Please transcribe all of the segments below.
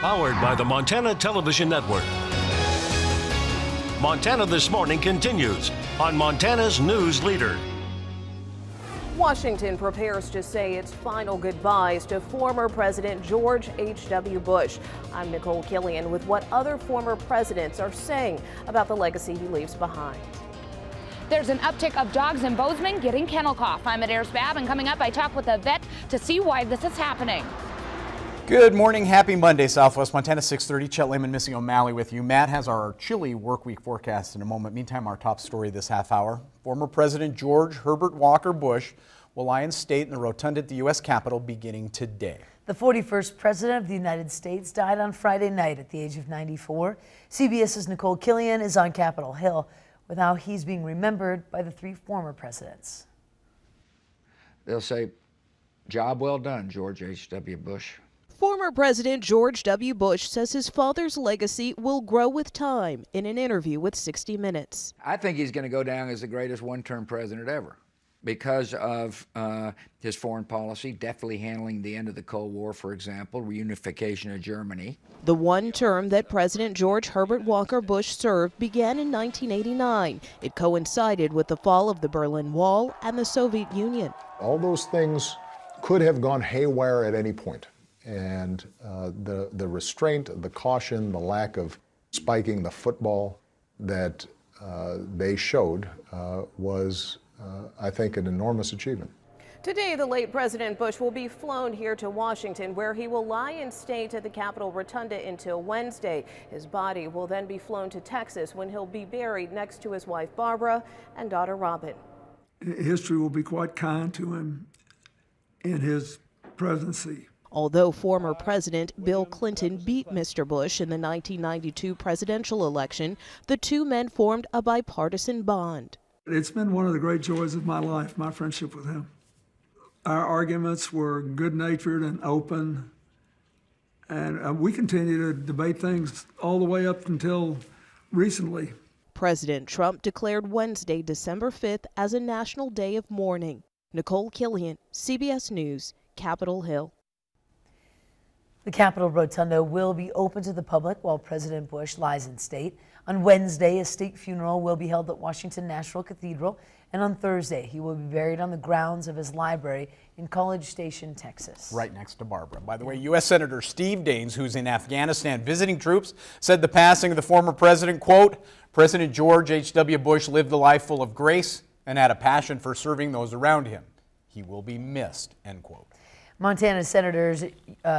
Powered by the Montana Television Network. Montana This Morning continues on Montana's News Leader. Washington prepares to say its final goodbyes to former President George H.W. Bush. I'm Nicole Killian with what other former presidents are saying about the legacy he leaves behind. There's an uptick of dogs in Bozeman getting kennel cough. I'm Adair Spab, and coming up, I talk with a vet to see why this is happening. Good morning. Happy Monday, Southwest Montana. 6:30. Chet Lehman, Missy O'Malley with you. Matt has our chilly work week forecast in a moment. Meantime, our top story this half hour. Former President George Herbert Walker Bush will lie in state in the rotunda at the U.S. Capitol beginning today. The 41st President of the United States died on Friday night at the age of 94. CBS's Nicole Killian is on Capitol Hill with how he's being remembered by the three former presidents. They'll say, job well done, George H.W. Bush. Former President George W. Bush says his father's legacy will grow with time in an interview with 60 Minutes. I think he's going to go down as the greatest one-term president ever because of his foreign policy, deftly handling the end of the Cold War, for example, reunification of Germany. The one term that President George Herbert Walker Bush served began in 1989. It coincided with the fall of the Berlin Wall and the Soviet Union. All those things could have gone haywire at any point. And the restraint, the caution, the lack of spiking the football that they showed was, I think, an enormous achievement. Today, the late President Bush will be flown here to Washington, where he will lie in state at the Capitol Rotunda until Wednesday. His body will then be flown to Texas, when he'll be buried next to his wife Barbara and daughter Robin. History will be quite kind to him in his presidency. Although former President Bill Clinton beat Mr. Bush in the 1992 presidential election, the two men formed a bipartisan bond. It's been one of the great joys of my life, my friendship with him. Our arguments were good-natured and open, and we continue to debate things all the way up until recently. President Trump declared Wednesday, December 5th, as a national day of mourning. Nicole Killian, CBS News, Capitol Hill. The Capitol Rotunda will be open to the public while President Bush lies in state. On Wednesday, a state funeral will be held at Washington National Cathedral, and on Thursday, he will be buried on the grounds of his library in College Station, Texas. Right next to Barbara. By the way, U.S. Senator Steve Daines, who's in Afghanistan visiting troops, said the passing of the former president, quote, President George H.W. Bush lived a life full of grace and had a passion for serving those around him. He will be missed, end quote. Montana Senators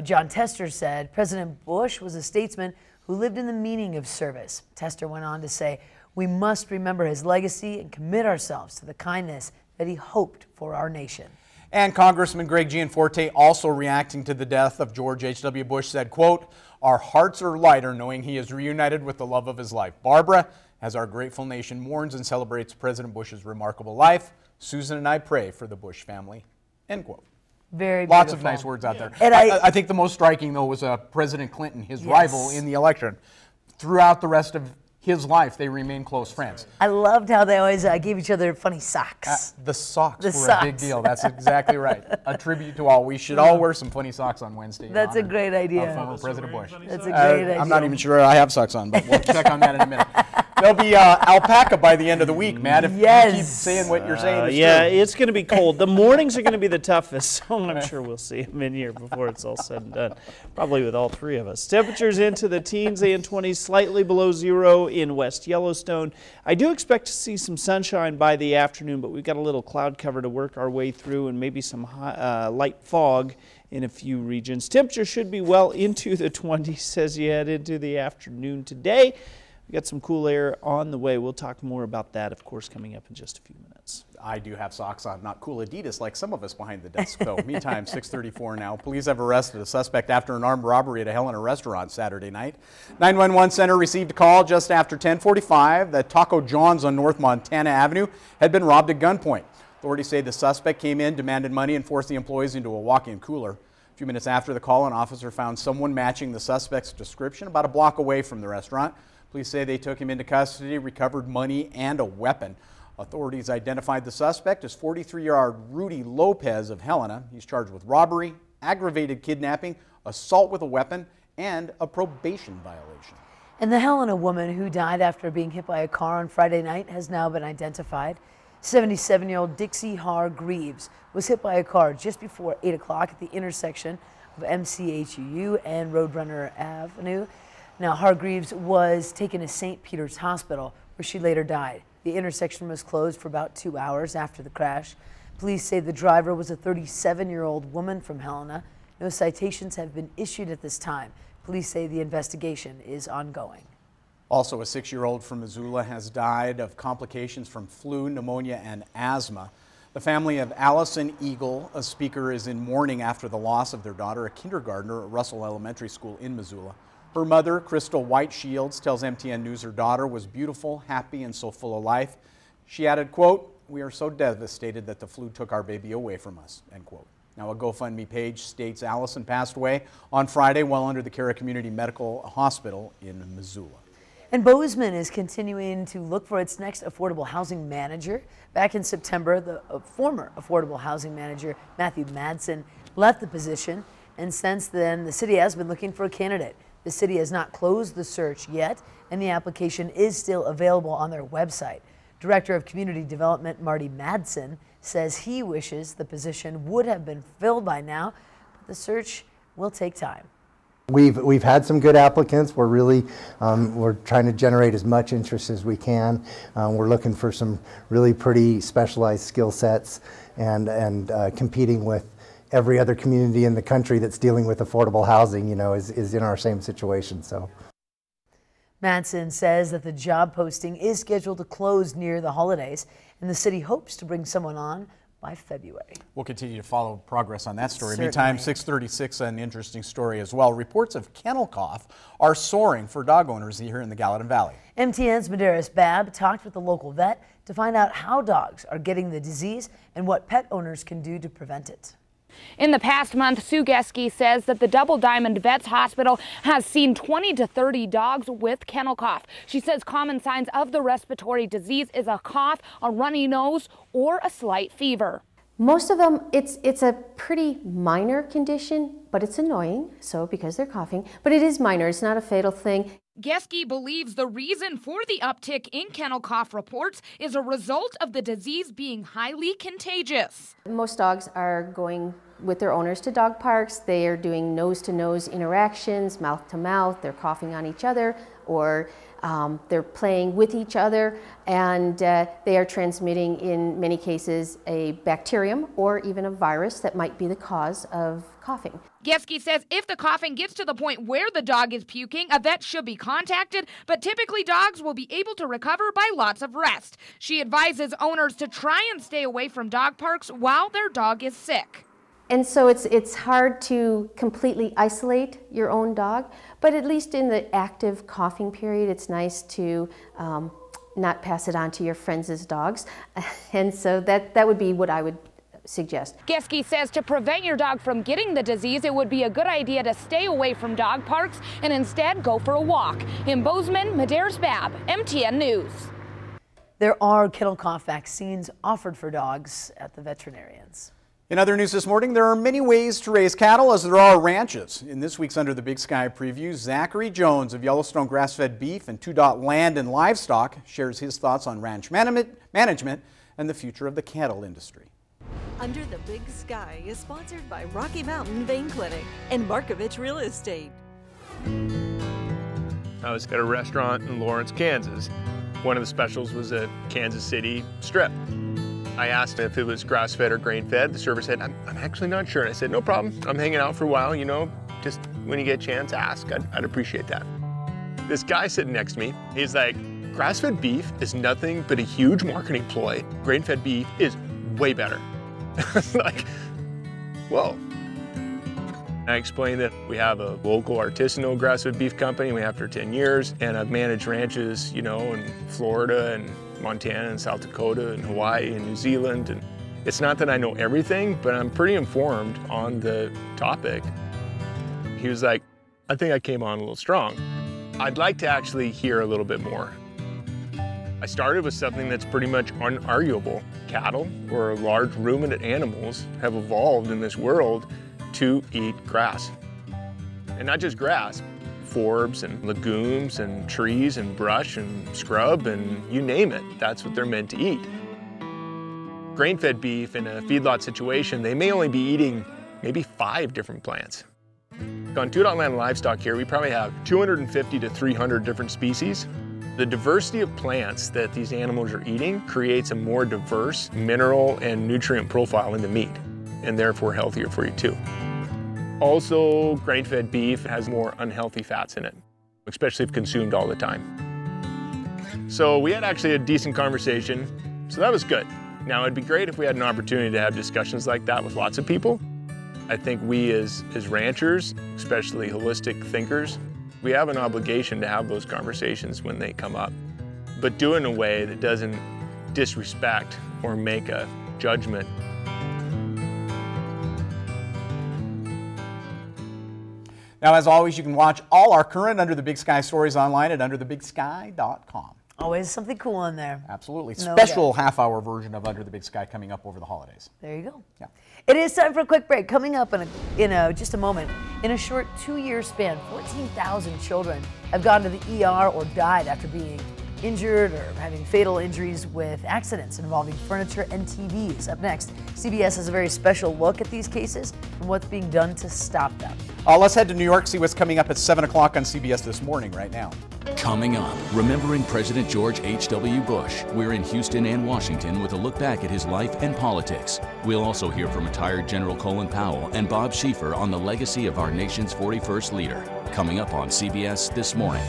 Jon Tester said President Bush was a statesman who lived in the meaning of service. Tester went on to say, we must remember his legacy and commit ourselves to the kindness that he hoped for our nation. And Congressman Greg Gianforte, also reacting to the death of George H.W. Bush, said, quote, our hearts are lighter knowing he is reunited with the love of his life. Barbara, as our grateful nation mourns and celebrates President Bush's remarkable life, Susan and I pray for the Bush family, end quote. Very beautiful. Lots of nice words out there. And I think the most striking, though, was President Clinton, his rival in the election. Throughout the rest of his life, they remain close friends. I loved how they always gave each other funny socks. The socks were a big deal. That's exactly right. A tribute to all. We should all wear some funny socks on Wednesday. That's a great idea. Former President Bush. That's a great idea. I'm not even sure I have socks on, but we'll check on that in a minute. There'll be alpaca by the end of the week, Matt, if you keep saying what you're saying. Yeah, it's going to be cold. The mornings are going to be the toughest, so I'm sure we'll see them in here before it's all said and done, probably with all three of us. Temperatures into the teens and 20s, slightly below zero in West Yellowstone. I do expect to see some sunshine by the afternoon, but we've got a little cloud cover to work our way through and maybe some light fog in a few regions. Temperature should be well into the 20s as you head into the afternoon today. We've got some cool air on the way. We'll talk more about that, of course, coming up in just a few minutes. I do have socks on, not cool Adidas like some of us behind the desk, though. Meantime, 6:34 now. Police have arrested a suspect after an armed robbery at a Helena restaurant Saturday night. 911 center received a call just after 10:45 that Taco John's on North Montana Avenue had been robbed at gunpoint. Authorities say the suspect came in, demanded money, and forced the employees into a walk-in cooler. A few minutes after the call, an officer found someone matching the suspect's description about a block away from the restaurant. Police say they took him into custody, recovered money and a weapon. Authorities identified the suspect as 43-year-old Rudy Lopez of Helena. He's charged with robbery, aggravated kidnapping, assault with a weapon, and a probation violation. And the Helena woman who died after being hit by a car on Friday night has now been identified. 77-year-old Dixie Hargreaves was hit by a car just before 8 o'clock at the intersection of MCHUU and Roadrunner Avenue. Now, Hargreaves was taken to St. Peter's Hospital, where she later died. The intersection was closed for about 2 hours after the crash. Police say the driver was a 37-year-old woman from Helena. No citations have been issued at this time. Police say the investigation is ongoing. Also, a 6-year-old from Missoula has died of complications from flu, pneumonia, and asthma. The family of Allison Eagle, a speaker, is in mourning after the loss of their daughter, a kindergartner at Russell Elementary School in Missoula. Her mother, Crystal White Shields, tells MTN News her daughter was beautiful, happy, and so full of life. She added, quote, "We are so devastated that the flu took our baby away from us," end quote. Now, a GoFundMe page states Allison passed away on Friday while under the care of Community Medical Hospital in Missoula. And Bozeman is continuing to look for its next affordable housing manager. Back in September, the former affordable housing manager, Matthew Madsen, left the position. And since then, the city has been looking for a candidate. The city has not closed the search yet, and the application is still available on their website. Director of Community Development, Marty Madsen, says he wishes the position would have been filled by now, but the search will take time. We've had some good applicants. We're really we're trying to generate as much interest as we can. We're looking for some really pretty specialized skill sets and competing with every other community in the country that's dealing with affordable housing, you know, is in our same situation. So Madsen says that the job posting is scheduled to close near the holidays, and the city hopes to bring someone on by February. We'll continue to follow progress on that story. Certainly. Meantime, 636, an interesting story as well. Reports of kennel cough are soaring for dog owners here in the Gallatin Valley. MTN's Medeiros Babb talked with the local vet to find out how dogs are getting the disease and what pet owners can do to prevent it. In the past month, Sue Geske says that the Double Diamond Vets Hospital has seen 20 to 30 dogs with kennel cough. She says common signs of the respiratory disease is a cough, a runny nose, or a slight fever. Most of them, it's a pretty minor condition, but it's annoying, so because they're coughing, but it is minor, it's not a fatal thing. Geske believes the reason for the uptick in kennel cough reports is a result of the disease being highly contagious. Most dogs are going with their owners to dog parks. They are doing nose-to-nose interactions, mouth-to-mouth. They're coughing on each other, or they're playing with each other, and they are transmitting, in many cases, a bacterium or even a virus that might be the cause of coughing. Geske says if the coughing gets to the point where the dog is puking, a vet should be contacted, but typically dogs will be able to recover by lots of rest. She advises owners to try and stay away from dog parks while their dog is sick. And so it's hard to completely isolate your own dog, but at least in the active coughing period, it's nice to not pass it on to your friends' dogs. And so that would be what I would suggest. Geske says to prevent your dog from getting the disease, it would be a good idea to stay away from dog parks and instead go for a walk. In Bozeman, Medeiros Babb, MTN News. There are kennel cough vaccines offered for dogs at the veterinarians. In other news this morning, there are many ways to raise cattle as there are ranches. In this week's Under the Big Sky preview, Zachary Jones of Yellowstone Grass-Fed Beef and 2 Dot Land and Livestock shares his thoughts on ranch management and the future of the cattle industry. Under the Big Sky is sponsored by Rocky Mountain Vein Clinic and Markovich Real Estate. I was at a restaurant in Lawrence, Kansas. One of the specials was a Kansas City strip. I asked if it was grass-fed or grain-fed. The server said, I'm actually not sure. And I said, no problem. I'm hanging out for a while, you know, just when you get a chance, ask. I'd appreciate that. This guy sitting next to me, he's like, grass-fed beef is nothing but a huge marketing ploy. Grain-fed beef is way better. Like, whoa. I explained that we have a local artisanal grass-fed beef company. We have for 10 years, and I've managed ranches, you know, in Florida and Montana and South Dakota and Hawaii and New Zealand. And it's not that I know everything, but I'm pretty informed on the topic. He was like, I think I came on a little strong. I'd like to actually hear a little bit more. I started with something that's pretty much unarguable. Cattle, or large ruminant animals, have evolved in this world to eat grass. And not just grass, forbs and legumes and trees and brush and scrub and you name it. That's what they're meant to eat. Grain-fed beef in a feedlot situation, they may only be eating maybe 5 different plants. On Two Dot Land Livestock here, we probably have 250 to 300 different species. The diversity of plants that these animals are eating creates a more diverse mineral and nutrient profile in the meat, and therefore healthier for you too. Also, grain-fed beef has more unhealthy fats in it, especially if consumed all the time. So we had actually a decent conversation, so that was good. Now it'd be great if we had an opportunity to have discussions like that with lots of people. I think we as ranchers, especially holistic thinkers, we have an obligation to have those conversations when they come up, but do it in a way that doesn't disrespect or make a judgment. Now, as always, you can watch all our current Under the Big Sky stories online at underthebigsky.com. Always something cool in there. Absolutely. No Special doubt. half-hour version of Under the Big Sky coming up over the holidays. There you go. Yeah. It is time for a quick break. Coming up in just a moment, in a short 2-year span, 14,000 children have gone to the ER or died after being injured or having fatal injuries with accidents involving furniture and TVs. Up next, CBS has a very special look at these cases and what's being done to stop them. Let's head to New York, see what's coming up at 7 o'clock on CBS This Morning right now. Coming up, remembering President George H.W. Bush. We're in Houston and Washington with a look back at his life and politics. We'll also hear from retired General Colin Powell and Bob Schieffer on the legacy of our nation's 41st leader. Coming up on CBS This Morning.